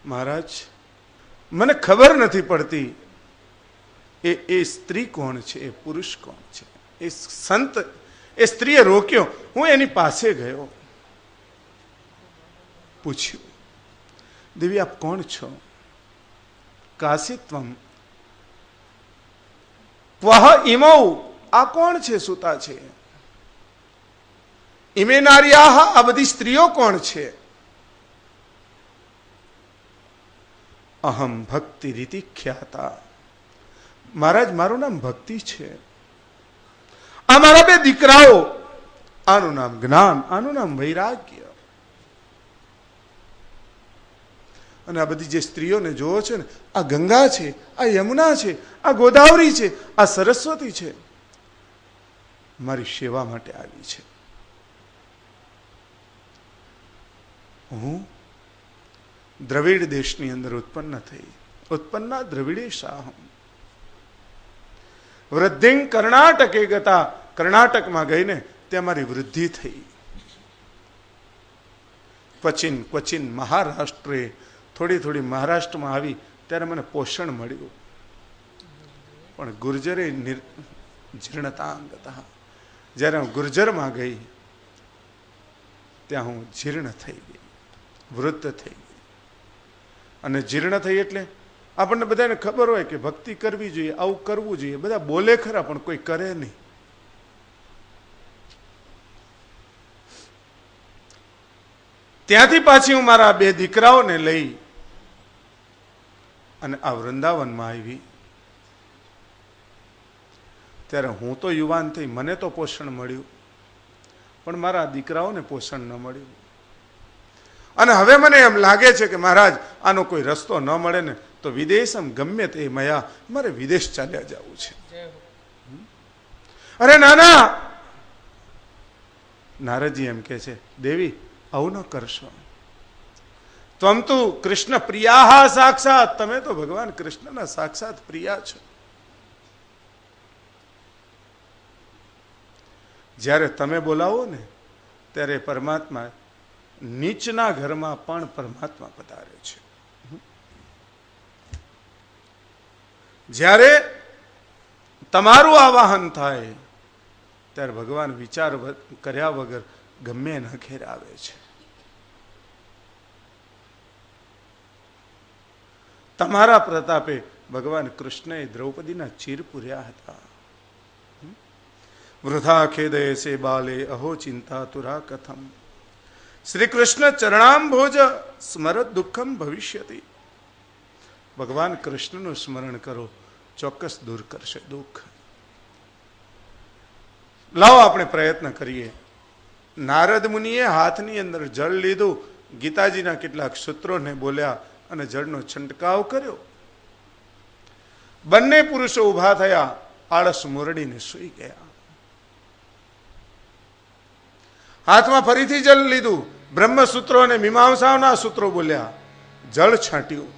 મહારાજ, મને ખબર નથી પડતી એ સ્ત્રી કોણ છે, એ પુરુષ કોણ છે. એ સંત, એ સ્ત્રીએ રોક્યો. હું એની પાસે ગયો, પૂછ્યું, દેવી આપ કોણ છો? કાશીત્વમ ક્વહ ઇમૌ, આ કોણ છે સુતા છે? ઇમે નાર્યાહ, આ બધી સ્ત્રીઓ કોણ છે? અહમ ભક્તિ રીતિ ખ્યાતા, મહારાજ મારું નામ ભક્તિ છે. આ મારા બે દીકરાઓ, આનું નામ જ્ઞાન, આનું નામ વૈરાગ્ય. અને આ બધી જે સ્ત્રીઓને જોવો છે ને, આ ગંગા છે, આ યમુના છે, આ ગોદાવરી છે, આ સરસ્વતી છે, મારી સેવા માટે આવી છે. હું દ્રવિડ દેશની અંદર ઉત્પન્ન થઈ, ઉત્પન્ના દ્રવિડેશાહમ. વૃદ્ધિ કર્ણાટકે ગતા, કર્ણાટકમાં ગઈને ત્યાં મારી વૃદ્ધિ થઈ. ક્વચિન મહારાષ્ટ્રે, થોડી થોડી મહારાષ્ટ્રમાં આવી ત્યારે મને પોષણ મળ્યું. પણ ગુર્જરે જીર્ણતાંગતા, જ્યારે હું ગુર્જરમાં ગઈ ત્યાં હું જીર્ણ થઈ ગઈ, વૃદ્ધ થઈ ગઈ. અને જીર્ણ થઈ એટલે આપણને બધાને ખબર હોય કે ભક્તિ કરવી જોઈએ, આવું કરવું જોઈએ, બધા બોલે ખરા પણ કોઈ કરે નહીં. ત્યાંથી પાછી હું મારા બે દીકરાઓને લઈ અને આ વૃંદાવનમાં આવી. ત્યારે હું તો યુવાન થઈ, મને તો પોષણ મળ્યું, પણ મારા દીકરાઓને પોષણ ન મળ્યું. અને હવે મને એમ લાગે છે કે મહારાજ આનો કોઈ રસ્તો ન મળે ને તો વિદેશમ ગમે તે મયા, મારે વિદેશ ચાલ્યા જવું છે. અરે નાના, નારદજી એમ કે છે, દેવી આવું ન કરશો. ત્વમ તો કૃષ્ણ પ્રિયા સાક્ષાત, તમે તો ભગવાન કૃષ્ણના સાક્ષાત પ્રિયા છો. જ્યારે તમે બોલાવો ને ત્યારે પરમાત્મા નીચના ઘરમાં પણ પરમાત્મા પધારે છે. જ્યારે તમારું આવાહન થાય ત્યારે ભગવાન વિચાર કર્યા વગર ગમે એના ઘેર આવે છે. તમારા પ્રતાપે ભગવાન કૃષ્ણએ દ્રૌપદીના ચીર પૂર્યા હતા. વૃથા ખેદય સે બાલે અહો ચિંતા તુરા કથમ. શ્રી કૃષ્ણ ચરણાંભોજ સ્મરત દુઃખમ ભવિષ્યતિ. ભગવાન કૃષ્ણનું સ્મરણ કરો, ચોક્કસ દૂર કરશે દુઃખ. લાવો આપણે પ્રયત્ન કરીએ. નારદ મુનિએ હાથની અંદર જળ લીધું, ગીતાજીના કેટલાક સૂત્રોને બોલ્યા અને જળનો છંટકાવ કર્યો. બંને પુરુષો ઉભા થયા, આળસ મોરડીને સૂઈ ગયા. હાથમાં ફરીથી જળ લીધું, બ્રહ્મસૂત્રો અને મીમાંસાના સૂત્રો બોલ્યા, જળ છાંટ્યું.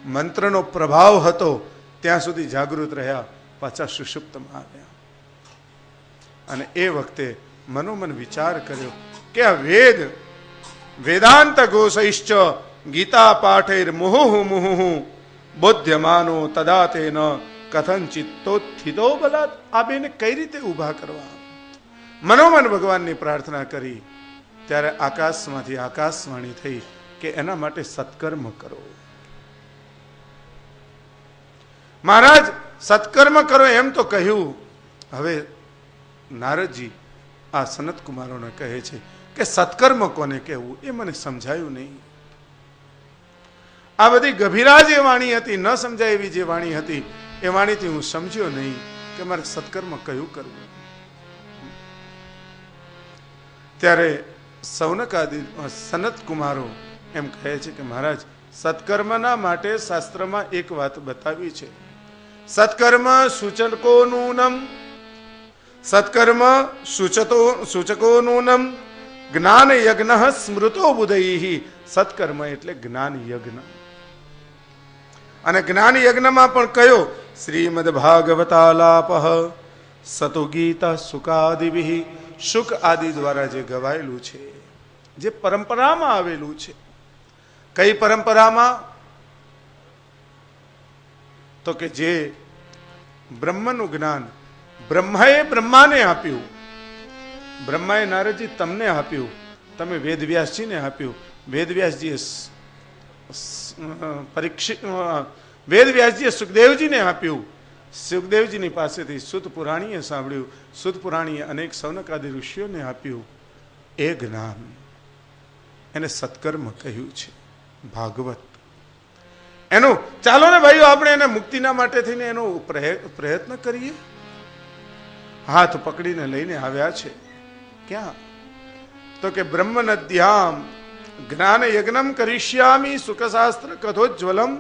મંત્રનો પ્રભાવ હતો ત્યાં સુધી જાગૃત રહ્યા, પાછા સુષુપ્તમાં આવ્યા. અને એ વખતે મનોમન વિચાર કર્યો કે આ વેદાંત ઘોષૈશ્ચ ગીતા પાઠૈર મુહુહુ મુહુહુ બોધ્યમાનો તદા તેન કથંચિત્તોત્થિતો બલાત. આ બેને કઈ રીતે ઊભા કરવા? મનોમન ભગવાનની પ્રાર્થના કરી ત્યારે આકાશમાંથી આકાશવાણી થઈ કે એના માટે સત્કર્મ કરો. મહારાજ સત્કર્મ કરો એમ તો કહ્યું. હવે નારદજી આ સનત કુમારોને કહે છે કે સત્કર્મ કોને કહેવું એ મને સમજાયું નહીં. આ બધી ગભીરા જે વાણી હતી, ન સમજાય એવી જે વાણી હતી, એ વાણીથી હું સમજ્યો નહીં કે મારે સત્કર્મ કયું કરવું. ત્યારે સૌનકાદિ સનત કુમારો એમ કહે છે કે મહારાજ સત્કર્મના માટે શાસ્ત્રમાં એક વાત બતાવી છે. સત્કર્મ સૂચકો નૂનમ, સત્કર્મ સૂચકો નૂનમ જ્ઞાન યજ્ઞ સ્મૃતો બુધૈ. સત્કર્મ એટલે જ્ઞાન યજ્ઞ. અને જ્ઞાન યજ્ઞમાં પણ કયો? શ્રીમદ ભાગવતાલાપ સતો ગીતા સુકાદિભિ. શુક આદિ દ્વારા જે ગવાયેલું છે, જે પરંપરામાં આવેલું છે. કઈ પરંપરામાં? તો કે જે બ્રહ્મનું જ્ઞાન બ્રહ્માએ બ્રહ્માને આપ્યું, બ્રહ્માએ નારદજી તમને આપ્યું, તમે વેદવ્યાસજીને આપ્યું, વેદવ્યાસજીએ વેદવ્યાસજીએ સુખદેવજીને આપ્યું, સુખદેવજીની પાસેથી સુત પુરાણીએ સાંભળ્યું, સુત પુરાણીએ અનેક સૌનકાદી ઋષિઓને આપ્યું. એ જ્ઞાન એને સત્કર્મ કહ્યું છે, ભાગવત. એનું ચાલો ને ભાઈઓ આપણે એને મુક્તિના માટે થઈને એનો પ્રયત્ન કરીએ. હાથ પકડીને લઈને આવ્યા છે ક્યાં? તો કે બ્રહ્મ નદ્યામ જ્ઞાન યજ્ઞમ કરીષ્યામી સુખશાસ્ત્ર કથોજ્વલમ.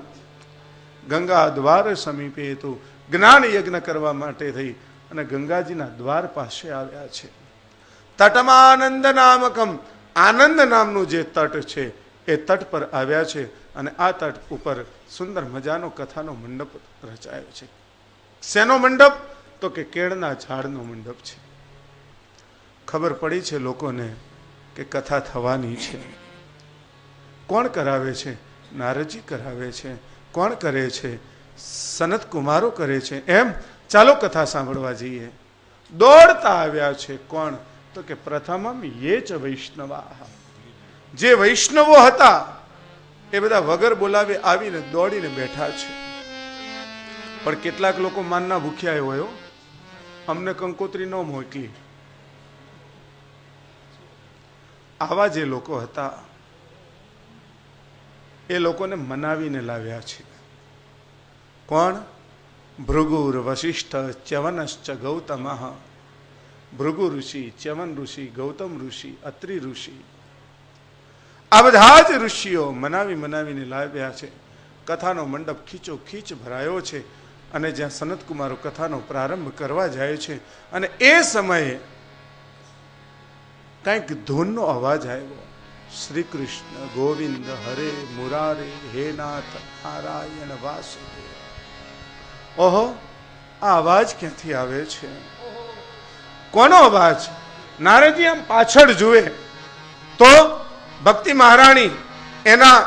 ગંગા દ્વાર સમીપે તો જ્ઞાન યજ્ઞ કરવા માટે થઈ અને ગંગાજીના દ્વાર પાસે આવ્યા છે. તટમાનંદ નામકમ, આનંદ નામનું જે તટ છે એ તટ પર આવ્યા છે અને આ તટ ઉપર સુંદર મજાનો કથાનો મંડપ રચાયો છે. શેનો મંડપ? તો કે કેળના ઝાડનો મંડપ છે. ખબર પડી છે લોકોને કે કથા થવાની છે. કોણ કરાવે છે? નારદજી કરાવે છે. કોણ કરે છે? સનત કુમારો કરે છે. એમ ચાલો કથા સાંભળવા જઈએ. દોડતા આવ્યા છે. કોણ? તો કે પ્રથમમ યે ચ વૈષ્ણવા, જે વૈષ્ણવો હતા એ બધા વગર બોલાવે આવીને દોડીને બેઠા છે. પણ કેટલાક લોકો માનના ભૂખ્યા હોય, અમને કંકોત્રી ન મોકલી, આવા જે લોકો હતા એ લોકોને મનાવીને લાવ્યા છે. કોણ? ભૃગુર વશિષ્ઠ ચ્યવનશ્ચ ગૌતમ. ભૃગુ ઋષિ, ચ્યવન ઋષિ, ગૌતમ ઋષિ, અત્રિ ઋષિ, આ બધા જ ઋષિઓ મનાવીને લાવ્યા છે. કથાનો મંડપ ખીચો ખીચ ભરાયો છે અને જ્યાં સનત કુમારો કથાનો પ્રારંભ કરવા જાય છે અને એ સમયે કંઈક ધૂનનો અવાજ આવ્યો. શ્રી કૃષ્ણ ગોવિંદ હરે મુરારે હે નાથ નારાયણ વાસુદેવ. ઓહો, આ અવાજ ક્યાંથી આવે છે? કોનો અવાજ? નારદજી આમ પાછળ જુએ તો ભક્તિ મહારાણી એના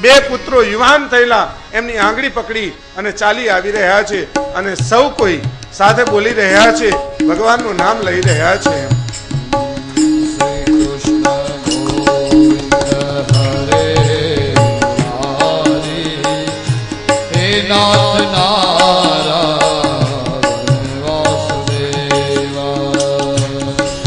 બે પુત્રો યુવાન થયેલા એમની આંગળી પકડી અને ચાલી આવી રહ્યા છે અને સૌ કોઈ સાથે બોલી રહ્યા છે, ભગવાનનું નામ લઈ રહ્યા છે.